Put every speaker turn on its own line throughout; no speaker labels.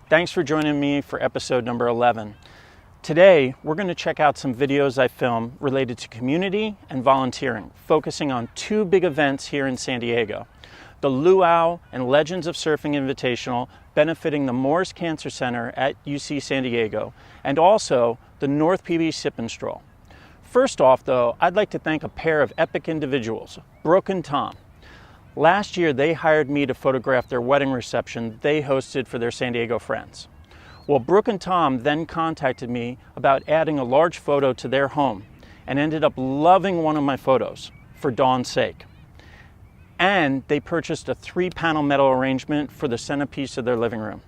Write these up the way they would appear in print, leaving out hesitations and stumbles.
Thanks for joining me for episode number 11. Today, we're going to check out some videos I filmed related to community and volunteering, focusing on two big events here in San Diego. The Luau and Legends of Surfing Invitational, benefiting the Moores Cancer Center at UC San Diego, and also the North PB Sip and Stroll. First off, though, I'd like to thank a pair of epic individuals, Brooke and Tom. Last year, they hired me to photograph their wedding reception they hosted for their San Diego friends. Well, Brooke and Tom then contacted me about adding a large photo to their home and ended up loving one of my photos for Dawn's sake. And they purchased a 3-panel metal arrangement for the centerpiece of their living room.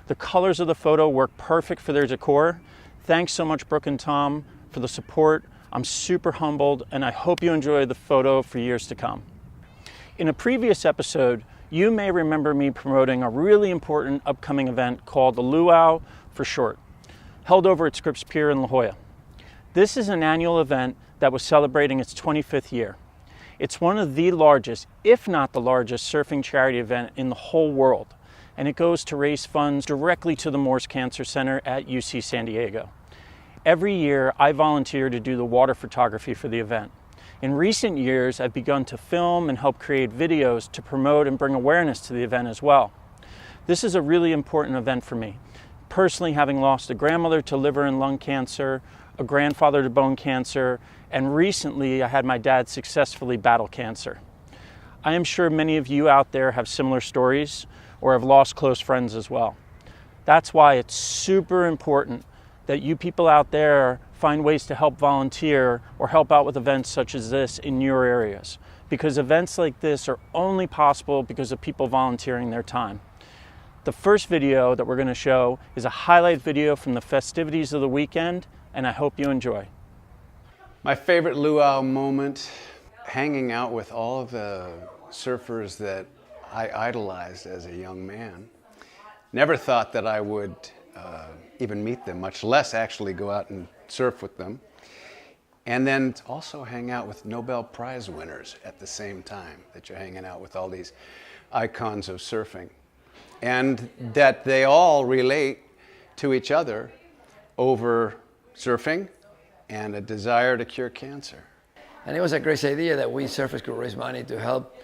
The colors of the photo work perfect for their decor. Thanks so much, Brooke and Tom, for the support. I'm super humbled, and I hope you enjoy the photo for years to come. In a previous episode, you may remember me promoting a really important upcoming event called the Luau for short, held over at Scripps Pier in La Jolla. This is an annual event that was celebrating its 25th year. It's one of the largest, if not the largest, surfing charity event in the whole world, and it goes to raise funds directly to the Moores Cancer Center at UC San Diego. Every year, I volunteer to do the water photography for the event. In recent years, I've begun to film and help create videos to promote and bring awareness to the event as well. This is a really important event for me. Personally, having lost a grandmother to liver and lung cancer, a grandfather to bone cancer, and recently I had my dad successfully battle cancer. I am sure many of you out there have similar stories or have lost close friends as well. That's why it's super important that you people out there find ways to help volunteer or help out with events such as this in your areas, because events like this are only possible because of people volunteering their time. The first video that we're going to show is a highlight video from the festivities of the weekend, and I hope you enjoy.
My favorite luau moment, hanging out with all of the surfers that I idolized as a young man. Never thought that I would even meet them, much less actually go out and surf with them. And then also hang out with Nobel Prize winners at the same time that you're hanging out with all these icons of surfing. And that they all relate to each other over surfing and a desire to cure cancer.
And it was a great idea that we surfers could raise money to help,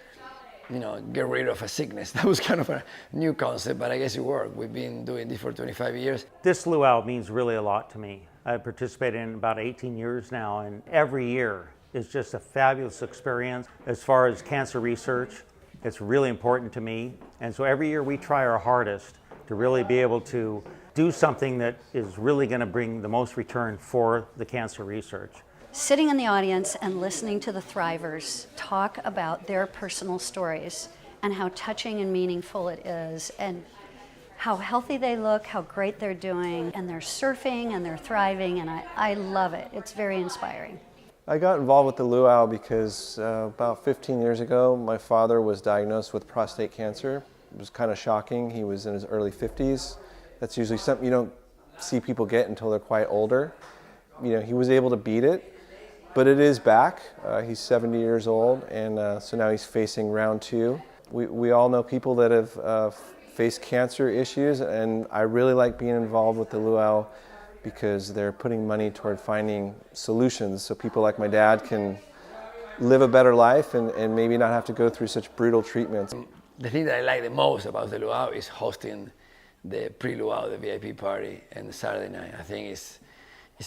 get rid of a sickness. That was kind of a new concept, but I guess it worked. We've been doing this for 25 years.
This luau means really a lot to me. I've participated in about 18 years now, and every year is just a fabulous experience. As far as cancer research, it's really important to me. And so every year we try our hardest to really be able to do something that is really going to bring the most return for the cancer research.
Sitting in the audience and listening to the Thrivers talk about their personal stories and how touching and meaningful it is, and how healthy they look, how great they're doing, and they're surfing and they're thriving, and I love it. It's very inspiring.
I got involved with the luau because about 15 years ago, my father was diagnosed with prostate cancer. It was kind of shocking. He was in his early 50s. That's usually something you don't see people get until they're quite older. He was able to beat it, but it is back. He's 70 years old, and so now he's facing round 2. We all know people that have faced cancer issues, and I really like being involved with the luau because they're putting money toward finding solutions so people like my dad can live a better life and maybe not have to go through such brutal treatments.
The thing that I like the most about the luau is hosting the pre-luau, the VIP party, and the Saturday night. I think it's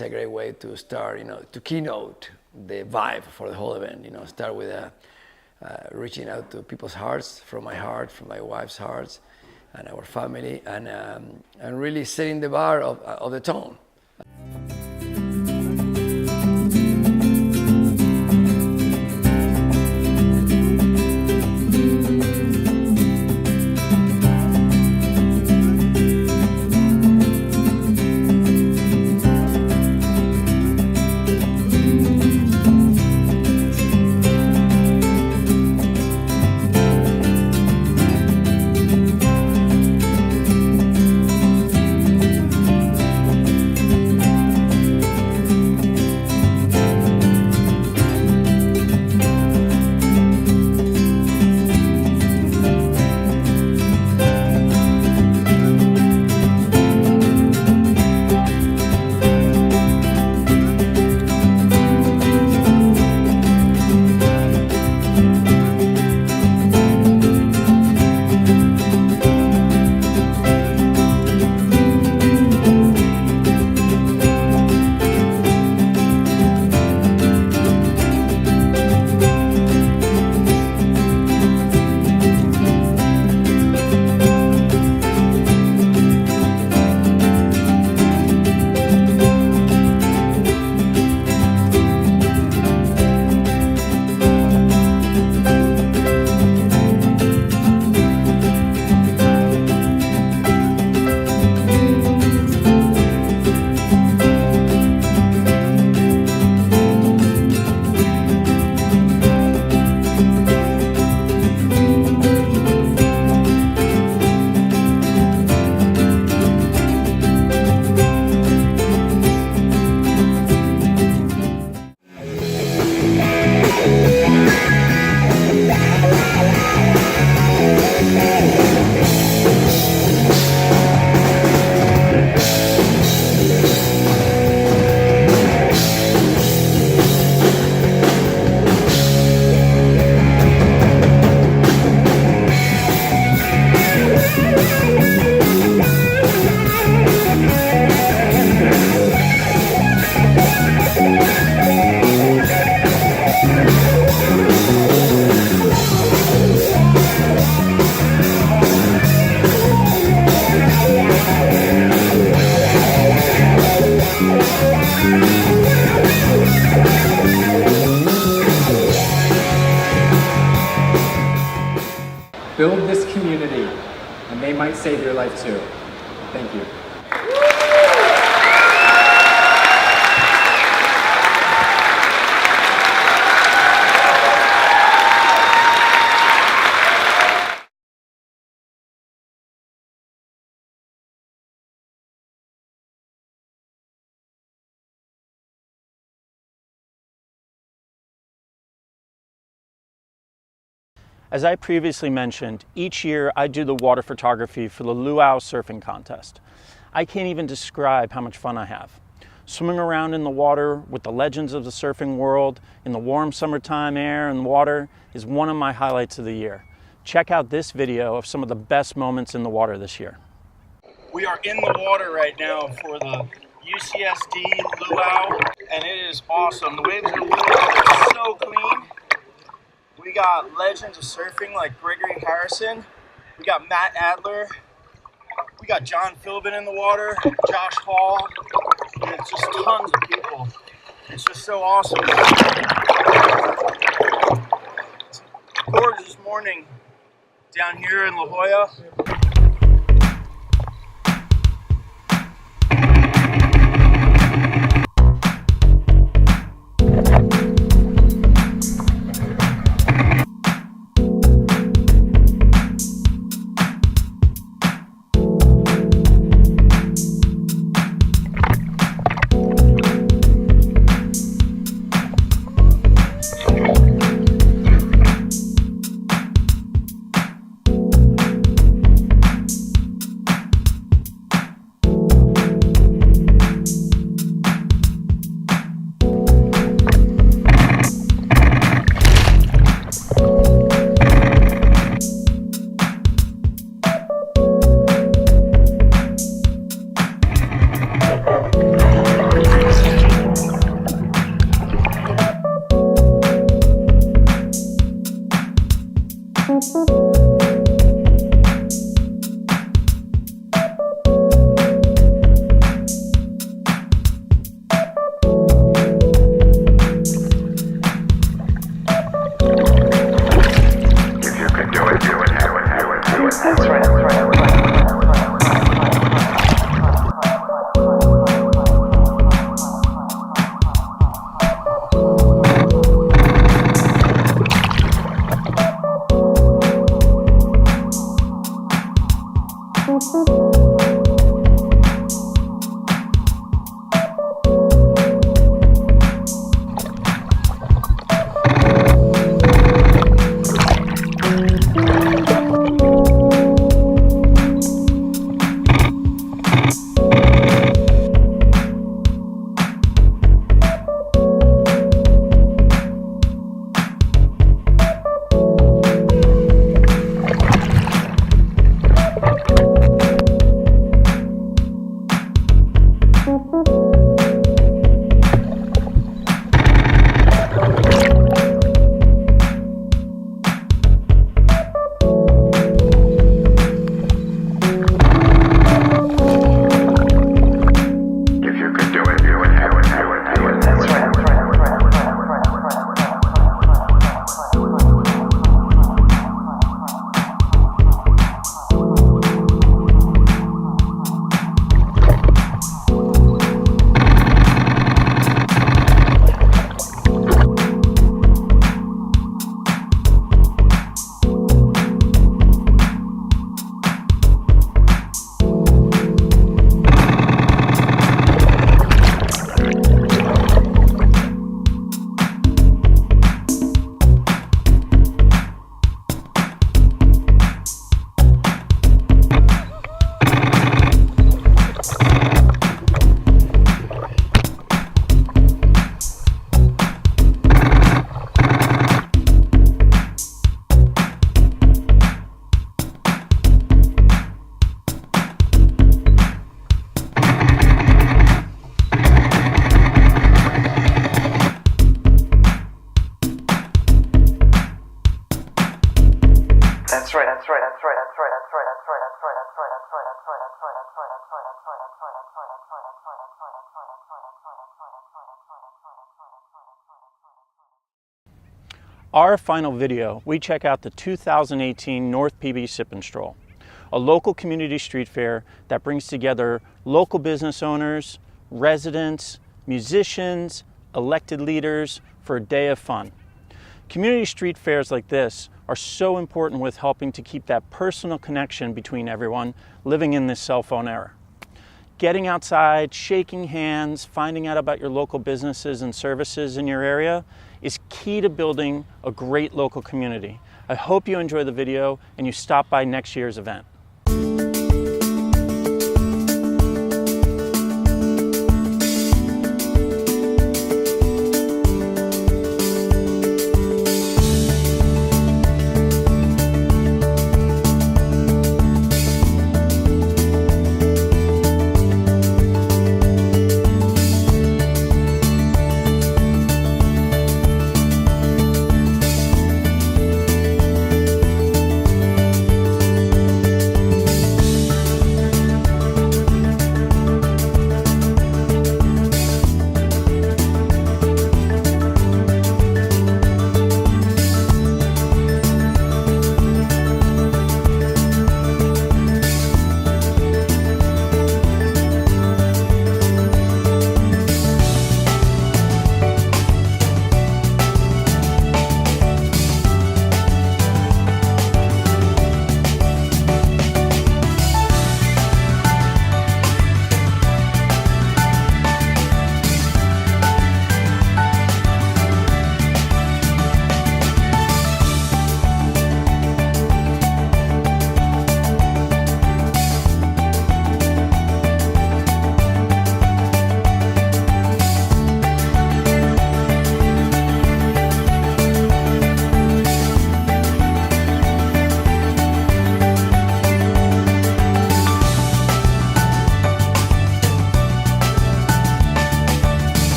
a great way to start, to keynote the vibe for the whole event. Start with reaching out to people's hearts, from my heart, from my wife's hearts, and our family, and really setting the bar of the tone.
might save your life too. Thank you.
As I previously mentioned, each year I do the water photography for the Luau surfing contest. I can't even describe how much fun I have. Swimming around in the water with the legends of the surfing world in the warm summertime air and water is one of my highlights of the year. Check out this video of some of the best moments in the water this year. We are in the water right now for the UCSD Luau, and it is awesome. The waves are so clean. We got legends of surfing like Gregory Harrison. We got Matt Adler. We got John Philbin in the water, Josh Hall. And it's just tons of people. It's just so awesome. It's a gorgeous morning down here in La Jolla. Our final video, we check out the 2018 North PB Sip and Stroll. a local community street fair that brings together local business owners, residents, musicians, elected leaders for a day of fun. Community street fairs like this are so important with helping to keep that personal connection between everyone living in this cell phone era. Getting outside, shaking hands, finding out about your local businesses and services in your area is key to building a great local community. I hope you enjoy the video and you stop by next year's event.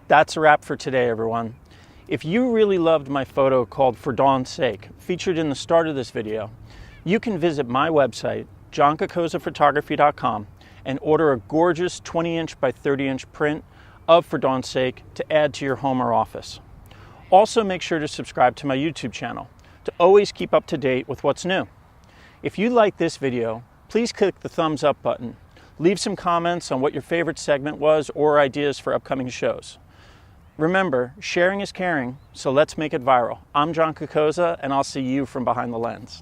That's a wrap for today, everyone. If you really loved my photo called For Dawn's Sake, featured in the start of this video, you can visit my website, johncocozaphotography.com, and order a gorgeous 20-inch by 30-inch print of For Dawn's Sake to add to your home or office. Also, make sure to subscribe to my YouTube channel to always keep up to date with what's new. If you like this video, please click the thumbs up button. Leave some comments on what your favorite segment was or ideas for upcoming shows. Remember, sharing is caring, so let's make it viral. I'm John Cocozza, and I'll see you from behind the lens.